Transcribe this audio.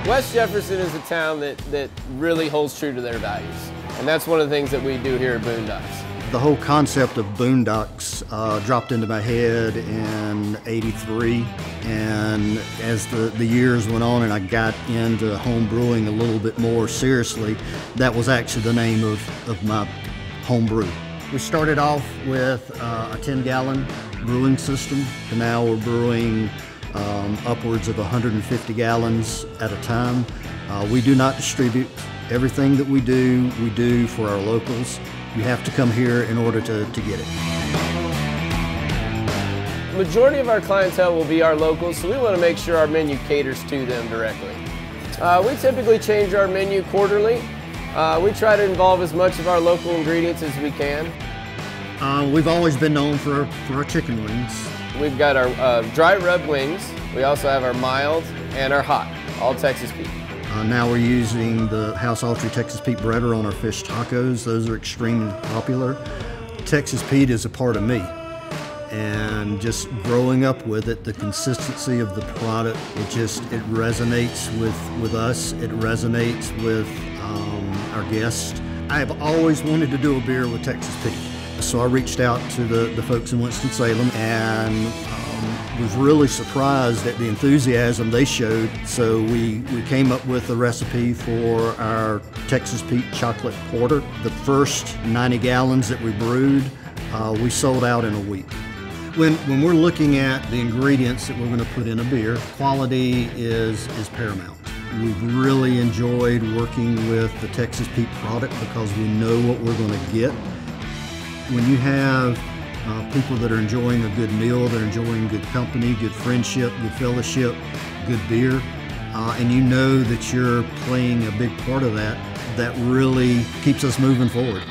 West Jefferson is a town that really holds true to their values. And that's one of the things that we do here at Boondocks. The whole concept of Boondocks dropped into my head in '83, and as the years went on and I got into home brewing a little bit more seriously, that was actually the name of my home brew. We started off with a 10-gallon brewing system, and now we're brewing upwards of 150 gallons at a time. We do not distribute. Everything that we do for our locals. You have to come here in order to get it. The majority of our clientele will be our locals, so we want to make sure our menu caters to them directly. We typically change our menu quarterly. We try to involve as much of our local ingredients as we can. We've always been known for our chicken wings. We've got our dry rub wings. We also have our mild and our hot, all Texas beef. Now we're using the House Autry Texas Pete breader on our fish tacos. Those are extremely popular. Texas Pete is a part of me, and just growing up with it, the consistency of the product, it resonates with us. It resonates with our guests. I have always wanted to do a beer with Texas Pete, so I reached out to the folks in Winston-Salem and was really surprised at the enthusiasm they showed. So we came up with a recipe for our Texas Pete chocolate porter. The first 90 gallons that we brewed, we sold out in a week. When we're looking at the ingredients that we're going to put in a beer, quality is paramount. We've really enjoyed working with the Texas Pete product because we know what we're going to get. When you have people that are enjoying a good meal, they're enjoying good company, good friendship, good fellowship, good beer, and you know that you're playing a big part of that, that really keeps us moving forward.